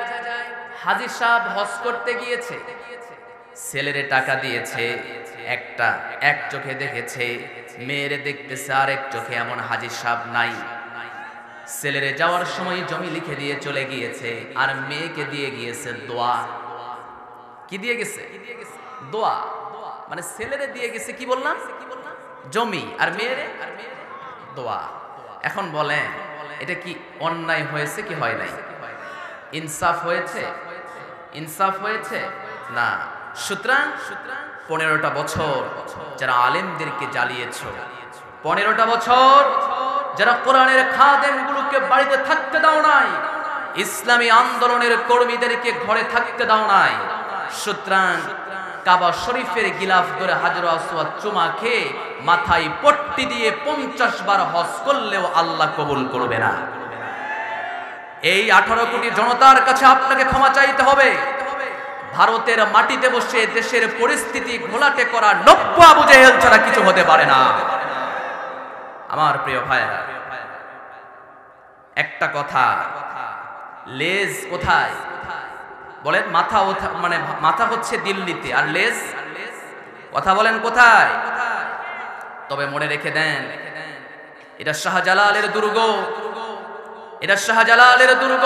হাজী সাহেব হজ করতে গিয়েছে, ছেলেরে টাকা দিয়েছে, এক চোখে দেখেছে, মেয়েরে দেখতেছে আরেক চোখে। এমন হাজী সাহেব নাই। ছেলেরে যাওয়ার সময় জমি লিখে দিয়ে চলে গিয়েছে, আর মেয়েকে দিয়ে গিয়েছে দোয়া। কি দিয়ে গেছে? দোয়া। মানে ছেলেরে দিয়ে গেছে কি বললাম? জমি, আর মেয়েরে দোয়া। এখন বলেন এটা কি অন্যায় হয়েছে কি হয় নাই? ইনসাফ হয়েছে? ইনসাফ হয়েছে না। সুতরাং 15টা বছর যারা আলেমদেরকে জ্বালিয়েছ, 15টা বছর যারা কোরআনের খাদেমগুলোকে বাড়িতে থাকতে দাও নাই, ইসলামী আন্দোলনের কর্মীদেরকে ঘরে থাকতে দাও নাই, সুতরাং কাবা শরীফের গিলাফ ধরে হাজর আসওয়াদ চুমা খেয়ে মাথায় পট্টি দিয়ে 50 বার হজ করলেও আল্লাহ কবুল করবে না। এই 18 কোটি জনতার কাছে আপনাকে ক্ষমা চাইতে হবে। ভারতের মাটিতে বসে দেশের পরিস্থিতি ঘোলাটে করা 90 আবু জেহেল ছাড়া কিছু হতে পারে না। আমার প্রিয় ভাইরা, একটা কথা, লেজ কোথায় বলেন? মাথা, মানে মাথা হচ্ছে দিল্লিতে, আর লেজ কথা বলেন কোথায়? তবে মনে রেখে দেন, এটা শাহজালালের দুর্গ, এটা শাহজালালের দুর্গ।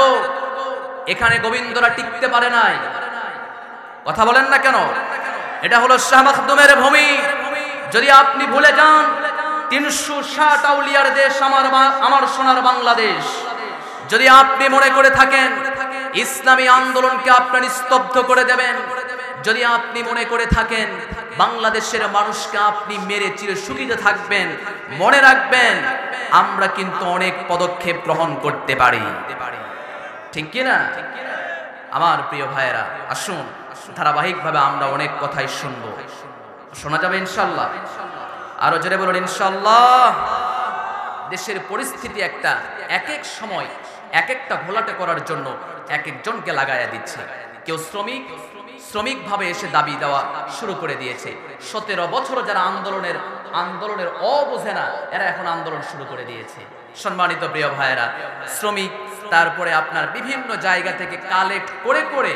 এখানে গোবিন্দরা টিকতে পারে নাই। কথা বলেন না কেন? এটা হলো শাহ মাখদুমের ভূমি। যদি আপনি ভুলে যান 360 আউলিয়ার দেশ আমার সোনার বাংলাদেশ, যদি আপনি মনে করে থাকেন ইসলামী আন্দোলনকে আপনার স্তব্ধ করে দেবেন, যদি আপনি মনে করে থাকেন বাংলাদেশের মানুষকে আপনি মেরে চিরে শুকিয়ে থাকবেন, মনে রাখবেন আমরা কিন্তু অনেক পদক্ষেপ গ্রহণ করতে পারি, ঠিক কিনা? আমার প্রিয় ভাইয়েরা, আসুন ধারাবাহিকভাবে আমরা অনেক কথাই শুনবো, শোনা যাবে ইনশাআল্লাহ। আরো জোরে বলুন ইনশাআল্লাহ। দেশের পরিস্থিতি এক এক সময় এক একটা ঘোলাটে করার জন্য এক একজনকে লাগাইয়া দিচ্ছে। কেউ শ্রমিক ভাবে এসে দাবি দেওয়া শুরু করে দিয়েছে। 17 বছর যারা আন্দোলনের বোঝে না, এরা এখন আন্দোলন শুরু করে দিয়েছে। সম্মানিত প্রিয় ভাইয়েরা, শ্রমিক, তারপরে আপনার বিভিন্ন জায়গা থেকে কালেক্ট করে করে,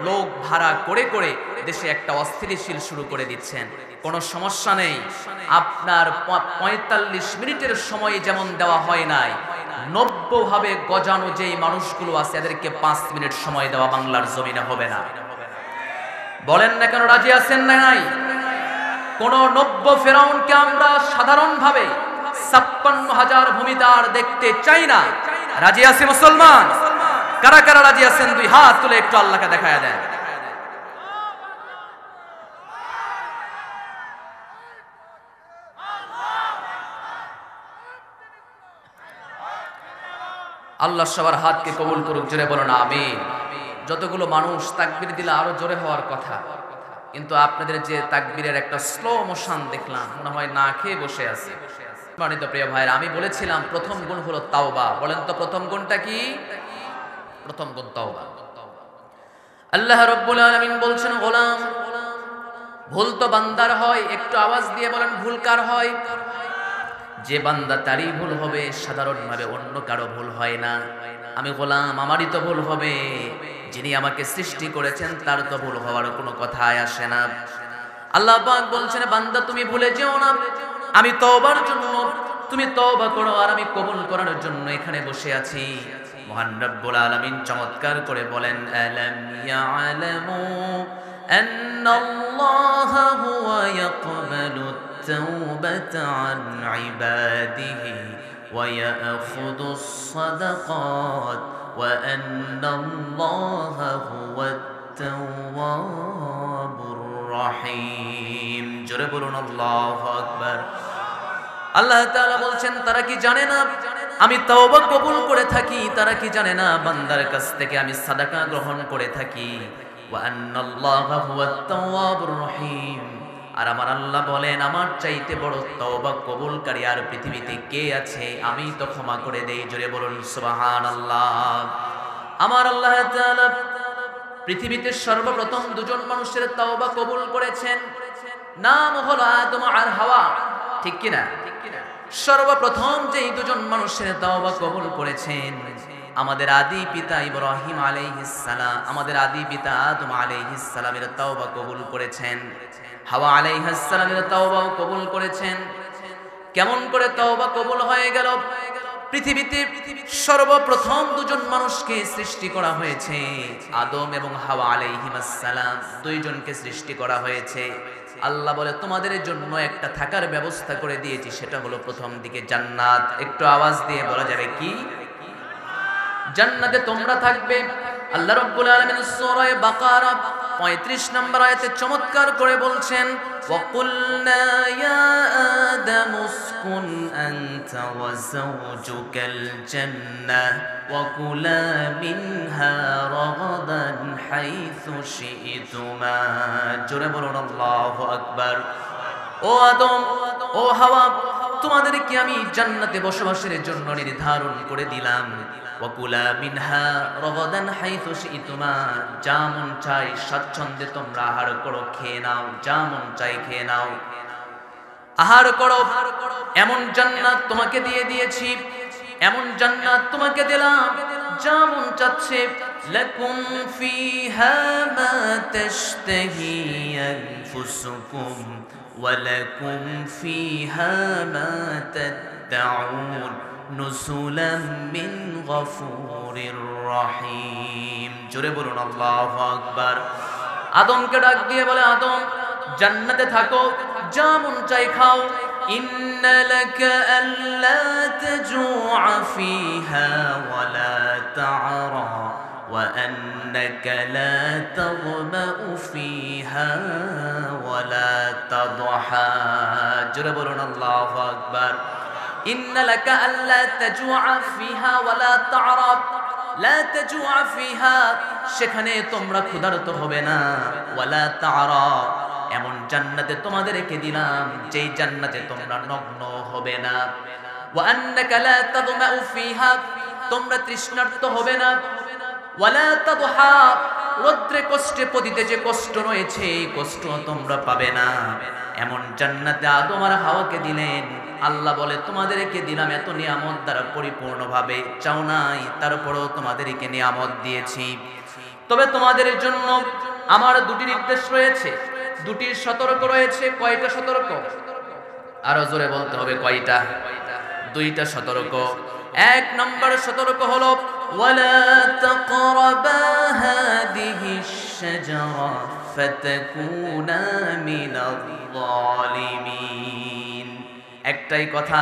লোক ভাড়া করে করে দেশে একটা অস্থিতিশীল শুরু করে দিচ্ছেন। কোনো সমস্যা নেই, আপনার 45 মিনিটের সময় যেমন দেওয়া হয় নাই, 90 ভাবে গজানো যেই মানুষগুলো আছে এদেরকে 5 মিনিট সময় দেওয়া বাংলার জমিনে হবে না। বলেন না কেন? রাজি আছেন না? নাই। কোন 90 ফেরাউনকে আমরা সাধারণভাবে 56,000 ভূমিতে আর দেখতে চাই না। রাজি আছে মুসলমান? কারা কারা রাজি আছেন? 2 হাত তুলে একটু আল্লাহকে দেখায়া দেন। আল্লাহ সবার হাতকে কবুল করুক, জোরে বলুন আমিন। যতগুলো মানুষ তাকবীর দিলে আরো জোরে হওয়ার কথা, কিন্তু আপনাদের যে তাকবীরের একটা স্লো মোশন দেখলাম, মনে হয় না খেয়ে বসে আছে। সম্মানিত প্রিয় ভাইরা, আমি বলেছিলাম প্রথম গুণ হলো তাওবা। বলেন তো প্রথম গুণটা কি? প্রথম গুণ তাওবা। আল্লাহ রাব্বুল আলামিন বলছেন, গোলাম, ভুল তো বান্দার হয়। একটু আওয়াজ দিয়ে বলেন ভুল কার হয়? যে বান্দা, তারই ভুল হবে, সাধারণভাবে অন্য কারো ভুল হয় না। আমি গোলাম, আমারই তো ভুল হবে, যিনি আমাকে সৃষ্টি করেছেন তার তো ভুল হওয়ার কোনো কথাই আসে না। আল্লাহ পাক বলছেন, বান্দা তুমি ভুলে যেও না, আমি তওবার জন্য, তুমি তওবা করো, আর আমি কবুল করার জন্য এখানে বসে আছি। মহান রব্বুল আলামিন চমৎকার করে বলেন, আলাম ইয়ালামু আন্নাল্লাহা হুয়া ইয়াকবালু التوبة عن عباده ويأخذ الصدقات وأن الله هو التواب الرحيم জোরে বলুন আল্লাহু আকবার আল্লাহ তাআলা বলছেন তারা কি জানে না আমি তওবা কবুল করে থাকি তারা কি জানে না বান্দার কাছ থেকে আমি সাদাকা গ্রহণ করে থাকি ওয়া আন্নাল্লাহা হুয়াত তাওয়াবুর রহিম আর আমার আল্লাহ বলেন আমার চাইতে বড় তওবা কবুলকারী আর পৃথিবীতে কে আছে আমি তো ক্ষমা করে দেই জোরে বলুন সুবহানাল্লাহ আমার আল্লাহ তাআলা পৃথিবীতে সর্বপ্রথম দুজন মানুষের তওবা কবুল করেছেন নাম হলো আদম আর হাওয়া ঠিক কি না সর্বপ্রথম যেই দুজন মানুষের তওবা কবুল করেছেন আমাদের আদি পিতা ইব্রাহিম আলাইহিস সালাম আমাদের আদি পিতা আদম আলাইহিস সালামের তওবা কবুল করেছেন হাওয়া আলাইহিস সালামের তওবাও কবুল করেছেন কেমন করে তওবা কবুল হয়ে গেল পৃথিবীতে সর্বপ্রথম দুজন মানুষকে সৃষ্টি করা হয়েছে আদম এবং হাওয়া আলাইহিস সালাম দুইজনকে সৃষ্টি করা হয়েছে আল্লাহ বলে তোমাদের জন্য একটা থাকার ব্যবস্থা করে দিয়েছি সেটা হলো প্রথম দিকে জান্নাত একটু আওয়াজ দিয়ে বলা যাবে কি জান্নাতে তোমরা থাকবে আল্লাহ রাব্বুল আলামিন সূরা বাকারা 35 নম্বর আয়াতে চমৎকার করে বলছেন ওয়াকুলনা ইয়া আদামু উসকুন আনতা ওয়া যাওজুকাল জান্নাহ ওয়া কুলা মিনহা রাগাদান হাইথু শি'তুমা জোরে বলুন আল্লাহু আকবার ও আদম ও হাওয়া তোমাদেরকে আমি জান্নাতে বসবাসের জন্য নির্ধারণ করে দিলাম ওয়াকুলা মিনহা রাগাদান হাইথু শি'তুমা যা মন চাই স্বাচ্ছন্দ্যে তোমরা আহার করো খেয়ে নাও যা মন চাই খেয়ে নাও আহার করো এমন জান্নাত তোমাকে দিয়ে দিয়েছি এমন জান্নাত তোমাকে দিলাম যা মন চাচ্ছে লাকুম ফিহা মা তাশতাহি আনফুসুকুম ওয়া লাকুম ফিহা মা তাদউন নুসুলাম মিন গফুরির রহিম জোরে বলুন আল্লাহু আকবার আদমকে ডাক দিয়ে বলে আদম জান্নাতে থাকো যা মন চাই খাও ইন্না লাকা আল্লা তাজুআ ফিহা ওয়া লা তা'রা ওয়া আন্নাকা লা তাযমাউ ফিহা ওয়া লা তাদহা জোরে বলুন আল্লাহু আকবার ইন্না লাকা আল্লা তাজুআ ফিহা ওয়া লা তা'রা লা তাজুআ ফিহা সেখানে তোমরা ক্ষুধার্ত হবে না ওয়া লা তা'রা এমন জান্নাতে তোমাদেরকে দিলাম যেই জান্নাতে তোমরা নগ্ন হবে না ওয়া আন্নাকা লা তাযমাউ ফিহা তোমরা তৃষ্ণার্ত হবে না ওয়া লা তাদহা রৌদ্রে কষ্টে পতিতে যে কষ্ট রয়েছে কষ্ট তোমরা পাবে না এমন জান্নাতে আদম আর হাওয়াকে দিলেন আল্লাহ বলে তোমাদেরকে দিলাম এত নিয়ামত দ্বারা পরিপূর্ণভাবে চাও নাই তারপরেও তোমাদেরকে নিয়ামত দিয়েছি তবে তোমাদের জন্য আমার দুটি নির্দেশ রয়েছে দুটি সতর্ক রয়েছে কয়টা সতর্ক আরো জোরে বলতে হবে কয়টা দুইটা সতর্ক এক নম্বর সতর্ক হলো ওয়ালা তাকরাবা হাদিহিশ শাজারা ফাতাকুনা মিনাল যালিমিন একটাই কথা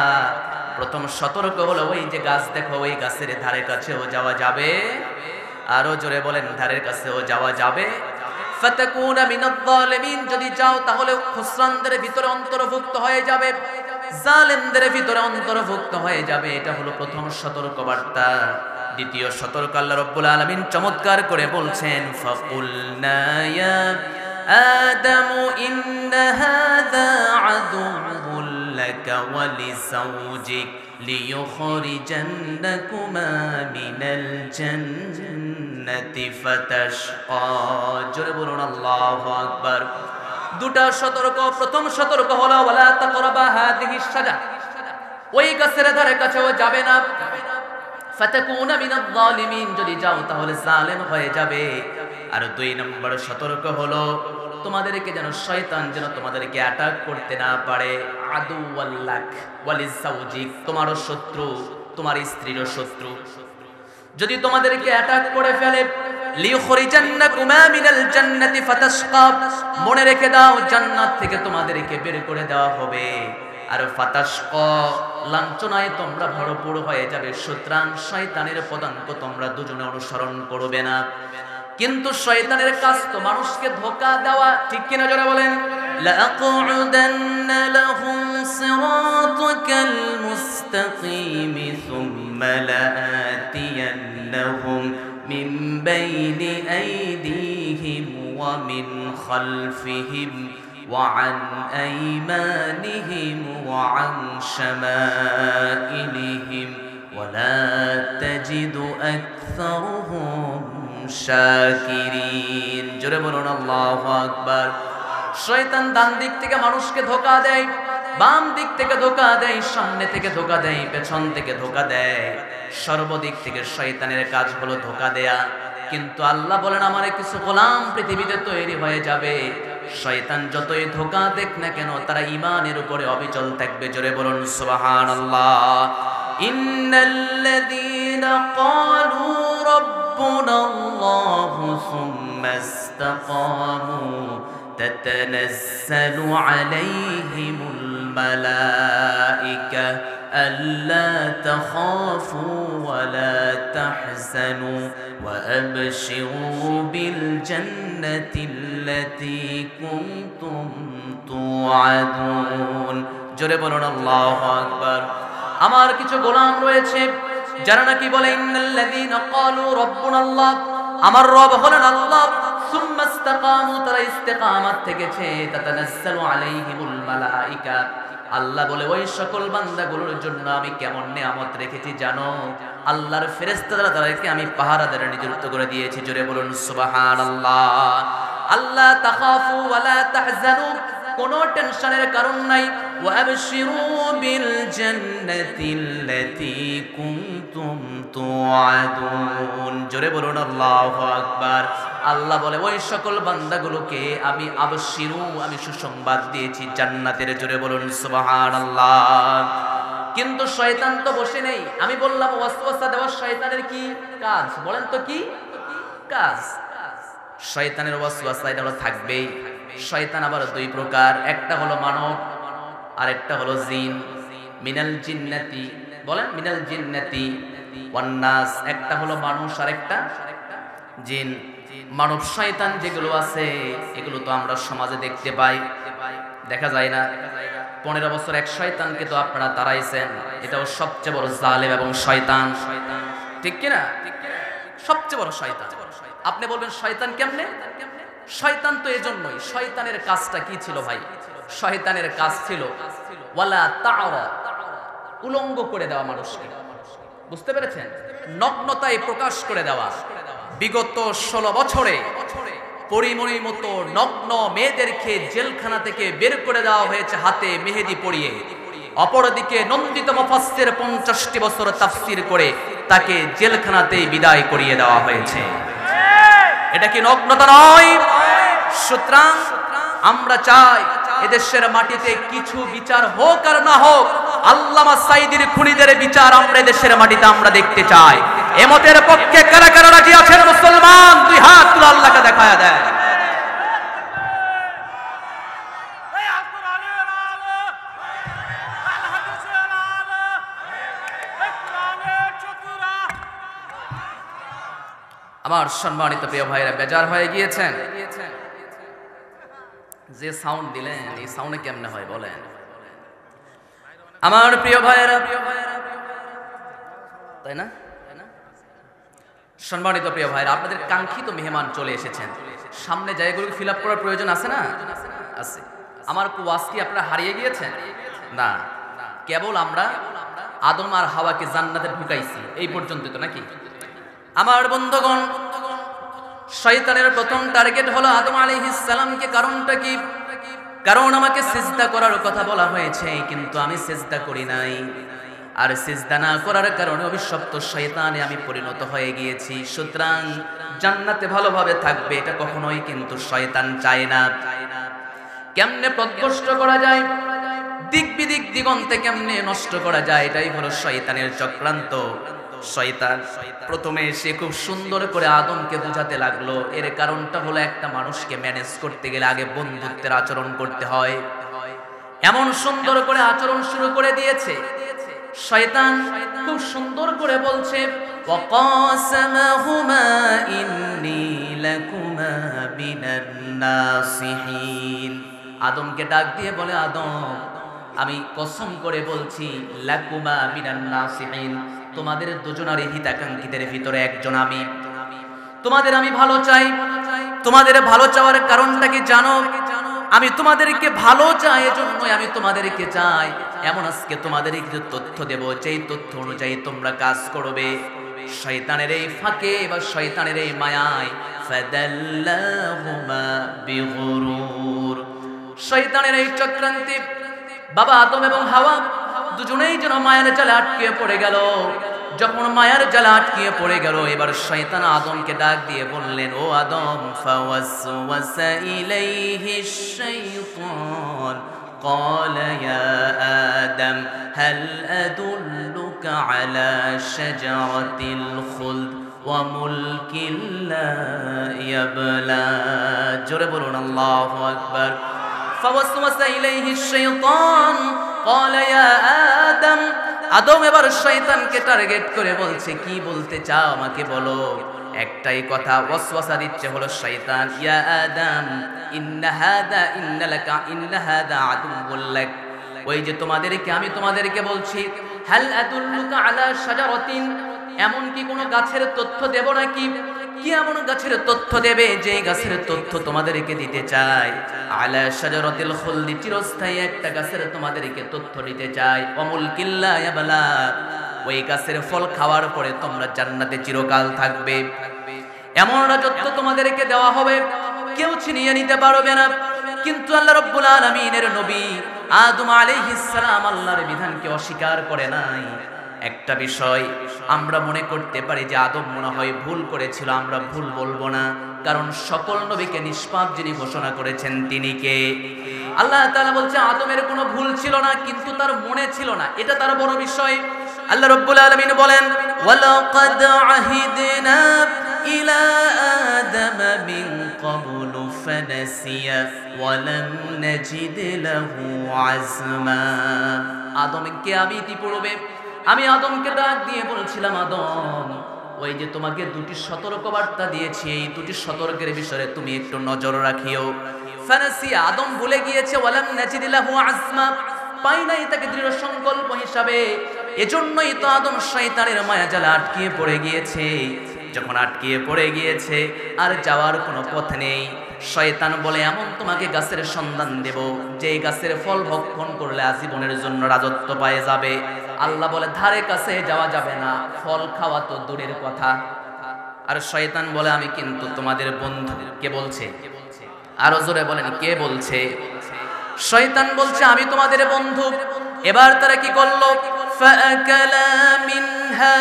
প্রথম সতর্ক হলো ওই যে গাছ দেখো ওই গাছের ধারে কাছেও যাওয়া যাবে আরো জোরে বলেন ধারের কাছেও যাওয়া যাবে ফাতাকুনা মিনাল যালিমিন যদি যাও তাহলে খুসরানদের ভিতরে অন্তর্ভুক্ত হয়ে যাবে জালেমদের ভিতরে অন্তর্ভুক্ত হয়ে যাবে এটা হলো প্রথম সতর্ক বার্তা দ্বিতীয় সতর্ক আল্লাহ রাব্বুল আলামিন চমৎকার করে বলছেন ফাকুলনা ইয়া আদামু ইন্না হাযা আদুউল লাকা ওয়া লিযাওজিক লিইখরিজান্নাকুমা মিনাল জান্নাতি ফাতাশকা জোরে বলুন আল্লাহু আকবার দুটা সতর্ক প্রথম সতর্ক হলো ওয়ালা তাকরাবা হাদিহিশ শাজারা ওই গাছের ধারে কাছেও যাবে না ফাতাকুনা মিনাল যালিমিন যদি যাও তাহলে জালেম হয়ে যাবে আর দুই নম্বর সতর্ক হলো তোমাদেরকে যেন শয়তান যেন তোমাদেরকে অ্যাটাক করতে না পারে আদুওয়াল্লাক ওয়ালিযাওজিক তোমারও শত্রু তোমার স্ত্রীরও শত্রু যদি তোমাদেরকে অ্যাটাক করে ফেলে লিউখরিজান্নাকুমা মিনাল জান্নাতি ফাতাশকা, মনে রেখে দাও জান্নাত থেকে তোমাদেরকে বের করে দেওয়া হবে, আর ফাতাশকা লাঞ্ছনায় তোমরা ভরপুর হয়ে যাবে। সুতরাং শয়তানের পদাঙ্ক তোমরা দুজনে অনুসরণ করবে না। কিন্তু শয়তানের কাজ তো মানুষকে ধোঁকা দেওয়া, ঠিক কিনা জোরে বলেন? লাআকুদান্না লাহুম সিরাতাকাল মুস্তাকিম সুম্মা লাআতিয়ান্নাহুম মিন বাইনি আইদিহিম ওয়া মিন খালফিহিম ওয়া আন আইমানিহিম ওয়া আন শামাইলিহিম ওয়া লা তাজিদু আকসারুহুম শাকিরিন। জোরে বলুন আল্লাহু আকবার। শয়তান ডান দিক থেকে মানুষকে ধোঁকা দেয়, বাম দিক থেকে ধোঁকা দেয়, সামনে থেকে ধোঁকা দেয়, পেছন থেকে ধোঁকা দেয়। সর্বদিক থেকে শয়তানের কাজ হলো ধোঁকা দেয়া। কিন্তু আল্লাহ বলেন আমার কিছু গোলাম পৃথিবীতে তৈরি হয়ে যাবে, শয়তান যতই ধোঁকা দেখ না কেন তারা ঈমানের উপরে অবিচল থাকবে। জোরে বলুন সুবহানাল্লাহ। ইন্নাল্লাযীনা ক্বালু রাব্বুনাল্লাহু সুম্মা ইসতাকামু তাতানাজ্জালু আলাইহিমুল মালায়েকা আল্লা তাখাফু ওয়া লা তাহজানু ওয়া আবশিরু বিল জান্নাতিল্লাতী কুনতুম তুআদুন। জোরে বলুন আল্লাহু আকবার। আমার কিছু গোলাম রয়েছে যারা নাকি বলে ইন্নাল্লাযীনা ক্বালু রাব্বুনাল্লাহ, আমার রব হলেন আল্লাহ, সুম্মা ইসতাকামু, তারা ইস্তেকামাত থেকেছে, তাতানাজ্জালু আলাইহিমুল মালায়েকা, আল্লাহ বলে ওই সকল বান্দাগুলোর জন্য আমি কেমন নিয়ামত রেখেছি জানো? আল্লাহর ফেরেশতারা তাদেরকে আমি পাহারাদারে নিযুক্ত করে দিয়েছি। জোরে বলুন সুবহানাল্লাহ। আল্লাহ তাখাফু ওয়া লা তাহজানু, কোনো টেনশনের কারণ নাই। ওয়া আবশিরু বিল জান্নাতিল্লাতী কুনতুম তুআদুন। জোরে বলুন আল্লাহু আকবার। আল্লাহ বলে ওই সকল বান্দাগুলোকে আমি আবশিরু, আমি সুসংবাদ দিয়েছি জান্নাতের। জোরে বলুন সুবহানাল্লাহ। কিন্তু শয়তান তো বসে নেই। আমি বললাম ওয়াসওয়াসা দেওয়া শয়তানের কি কাজ, বলেন তো কি কাজ? শয়তানের ওয়াসওয়াসা এটা হলো থাকবেই। শয়তান আবার দুই প্রকার, একটা হলো মানব আর একটা হলো জিন। মিনাল জিন্নাতি, বলেন মিনাল জিন্নাতি ওয়ান নাস, একটা হলো মানুষ আর একটা জিন। মানব শয়তান যেগুলো আছে এগুলো তো আমরা সমাজে দেখতে পাই, দেখা যায় না? 15 বছর এক শয়তানকে তো আপনারা তাড়াইছেন, এটাও সবচেয়ে বড় জালেম এবং শয়তান, ঠিক কিনা? সবচেয়ে বড় শয়তান। আপনি বলবেন শয়তান কেমনে? শয়তান তো এজন্যই, শয়তানের কাজটা কি ছিল ভাই? শয়তানের কাজ ছিল ওয়ালা তা'রা, উলঙ্গ করে দেওয়া মানুষকে, বুঝতে পেরেছেন? নগ্নতায় প্রকাশ করে দেওয়া। বিগত 16 বছরে পরিমণির মতো নগ্ন মেয়েদেরকে জেলখানা থেকে বের করে দেওয়া হয়েছে হাতে মেহেদি পরিয়ে। অপরদিকে নন্দিত মুফাসসির 50টি বছর তাফসীর করে তাকে জেলখানাতেই বিদায় করিয়ে দেওয়া হয়েছে। এটা কি নগ্নতা নয়? সুতরাং আমরা চাই এদেশের মাটিতে কিছু বিচার হোক আর না হোক, আল্লামা সাঈদীর খুনিদের বিচার আমরা এদেশের মাটিতে আমরা দেখতে চাই। এমতের পক্ষে কারা কারা রাজি আছেন মুসলমান? দুই হাত তুলে আল্লাহকে দেখায়া দেয়। আমার সম্মানিত প্রিয় ভাইরা, বেজার হয়ে গিয়েছেন? যে সাউন্ড দিলেন এই সাউন্ডে কেমনে হয় বলেন? আমার প্রিয় ভাইরা, তাই না? সম্মানিত প্রিয় ভাইরা, আপনাদের কাঙ্ক্ষিত মেহমান চলে এসেছেন। সামনে জায়গাগুলো ফিল আপ করার প্রয়োজন আছে না? আছে। আমার ওয়াজ কি আপনারা হারিয়ে গিয়েছেন? না, কেবল আমরা আদম আর হাওয়াকে জান্নাতে ঢুকাইছি এই পর্যন্ত, তো নাকি? আমার বন্ধুগণ, শয়তানের প্রথম টার্গেট হলো আদম আলাইহিস সালামকে। কারণটা কি? কারণ আমাকে সিজদা করার কথা বলা হয়েছে, কিন্তু আমি সিজদা করি নাই। আর সিজদা না করার কারণে অভিশপ্ত শয়তানে আমি পরিণত হয়ে গিয়েছি। সুতরাং জান্নাতে ভালোভাবে থাকবে এটা কখনোই কিন্তু শয়তান চায় না। কেমনে পথভ্রষ্ট করা যায়, দিক বিদিক দিগন্তে কেমনে নষ্ট করা যায়, এটাই হলো শয়তানের চক্রান্ত। শয়তান প্রথমে এসে খুব সুন্দর করে আদমকে বোঝাতে লাগলো, এর কারণটা হলো একটা মানুষকে ম্যানেজ করতে গেলে আগে বন্ধুত্বের আচরণ করতে হয়। এমন সুন্দর করে আচরণ শুরু করে দিয়েছে। শয়তান খুব সুন্দর করে বলছে, ওয়াকাসামাহুমা ইন্নী লাকুমা মিনান নাসিহিন। আদমকে ডাক দিয়ে বলে, আদম আমি কসম করে বলছি, লাকুমা মিনান নাসিহিন, তোমাদের দুজনারই হিতাকাঙ্ক্ষীদের ভিতরে একজন আমি। তোমাদের আমি ভালো চাই। তোমাদের ভালো চাওয়ার কারণটা কি জানো? আমি তোমাদেরকে ভালো চাই, এজন্যই আমি তোমাদেরকে চাই। এমন আজকে তোমাদের কিছু তথ্য দেব, যেই তথ্য অনুযায়ী তোমরা কাজ করবে। শয়তানের এই ফাঁকে বা শয়তানের এই মায়ায় ফাদাল্লাহুমা বিগুরুর, শয়তানের এই চক্রান্তে বাবা আদম এবং হাওয়া দুজনেই যেন মায়ের জালে আটকে পড়ে গেল। যখন মায়ের জালে আটকে পড়ে গেল, এবার শয়তান আদমকে ডাক দিয়ে বললেন, ও আদম, ফাওয়াসওয়াসা ইলাইহিশ শাইতান قال يا آدم هل أدلك على شجرة الخلد وملك لا يبلى জোরে বলুন আল্লাহু আকবার। فوسوس إليه الشيطان قال يا آدم, আদম এবার শয়তানকে টার্গেট করে বলছে, কি বলতে চাও আমাকে বলো। একটাই কথা ওয়াসওয়াসা দিচ্ছে হলো শয়তান, ইয়া আদম ইন্না হাদা আদুউল লাক, ওই যে তোমাদেরকে আমি তোমাদেরকে বলছি, হাল আদুল্লুকা আলা শাজারাতিন, এমন কি কোনো গাছের তথ্য দেব নাকি? কি এমন গাছের তথ্য দেবে যে গাছের তথ্য তোমাদেরকে দিতে চাই? আলা শাজারাতিল খুলদি, চিরস্থায়ী একটা গাছের তোমাদেরকে তথ্য দিতে চাই। ওয়ামুলকিল লা ইয়াবলা, ওই গাছের ফল খাওয়ার পরে তোমরা জান্নাতে চিরকাল থাকবে। এমন রাজত্ব তোমাদেরকে দেওয়া হবে, কেউ ছিনিয়ে নিতে পারবে না। কিন্তু আল্লাহ রাব্বুল আলামিনের নবী আদম আলাইহিস সালাম আল্লাহর বিধানকে অস্বীকার করে নাই। একটা বিষয় আমরা মনে করতে পারি যে আদম মনে হয় ভুল করেছিল, আমরা ভুল বলবো না, কারণ সকল নবীকে নিষ্পাপ যিনি ঘোষণা করেছেন তিনি কে? আল্লাহ তাআলা বলছে আদমের কোনো ভুল ছিল না, কিন্তু তার মনে ছিল না, এটা তার বড় বিষয়। আল্লাহ রাব্বুল আলামিন বলেন, ওয়ালাকাদ আহিদনা ইলা আদম মিন ক্বাবলু ফানাসিয়া ওয়া লাম নাজিদ লাহু আযমা। আদমকে আমি ইতিপূর্বে আমি আদমকে ডাক দিয়ে বলছিলাম, আদম ওই যে তোমাকে দুটি সতর্কবার্তা দিয়েছি, এই দুটি সতর্কের বিষয়ে তুমি একটু নজর রাখিও। ফানাসিয়া, আদম ভুলে গিয়েছে, ওয়া লাম নাজিদ লাহু আযমা, পাই নাই তাকে দৃঢ় সংকল্প হিসাবে। এজন্যই তো আদম শয়তানের মায়াজালে আটকিয়ে পড়ে গিয়েছে। যখন আটকিয়ে পড়ে গিয়েছে আর যাওয়ার কোনো পথ নেই, শয়তান বলে এমন তোমাকে গাছের সন্ধান দেব যে গাছের ফল ভক্ষণ করলে আজীবনের জন্য রাজত্ব পায়ে যাবে। আল্লাহ বলে ধারে কাছে যাওয়া যাবে না, ফল খাওয়া তো দূরের কথা। আর শয়তান বলে আমি কিন্তু তোমাদের বন্ধু। কে বলছে? আরো জোরে বলেন, কে বলছে? শয়তান বলছে আমি তোমাদের বন্ধু। এবার তারা কি করলো? ফাআকালা মিনহা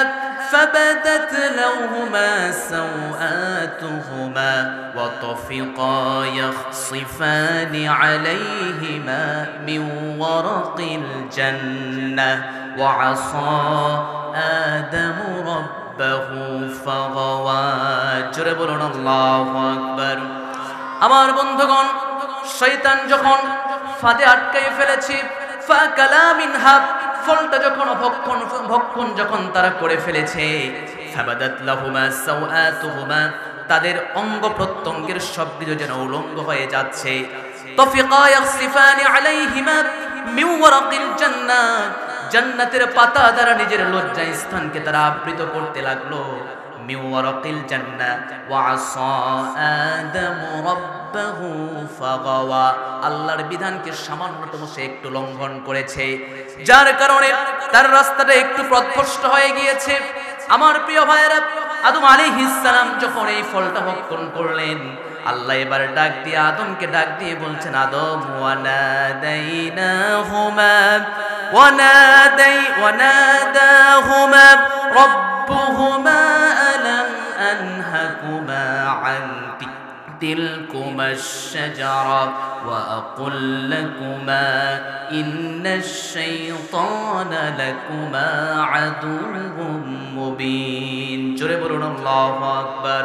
فبدت لهما سوآتهما وطفقا يخصفان عليهما من ورق الجنة وعصى آدم ربه فغوى জোরে বলুন আল্লাহু আকবার। আমার বন্ধুগণ, শয়তান যখন ফাঁদে আটকাই ফেলেছে, ফাকালা মিনহা, ফলটা যখন ভক্ষণ যখন তারা করে ফেলেছে, ফাবাদাত লাহুমা সাওআতুহুমা, তাদের অঙ্গ প্রত্যঙ্গের সবকিছু যেন উলঙ্গ হয়ে যাচ্ছে। তাফিকা ইয়াখসিফানি আলাইহিমা মিন ওয়ারাকিল জান্নাহ, জান্নাতের পাতা দ্বারা নিজের লজ্জা স্থানকে তারা আবৃত করতে লাগলো। মিন ওয়ারাকিল জান্নাহ ওয়া আসা আদামু রাব্বাহু ফাগাওয়া, আল্লাহর বিধানকে সামান্যতম সে একটু লঙ্ঘন করেছে, যার কারণে তার রাস্তাটা একটু পথভ্রষ্ট হয়ে গিয়েছে। আমার প্রিয় ভাইয়েরা, আদম আলাইহিস সালাম যখন এই ফলটা ভক্ষণ করলেন, আল্লাহ এবার ডাক দিয়ে আদমকে ডাক দিয়ে বলছেন, আদম ওয়ানাদাহুমা রাব্বুহুমা আলাম আনহাকুমা আন تلكما الشجرة وأقل لكما إن الشيطان لكما عدو مبين. জোরে বলুন আল্লাহু আকবার।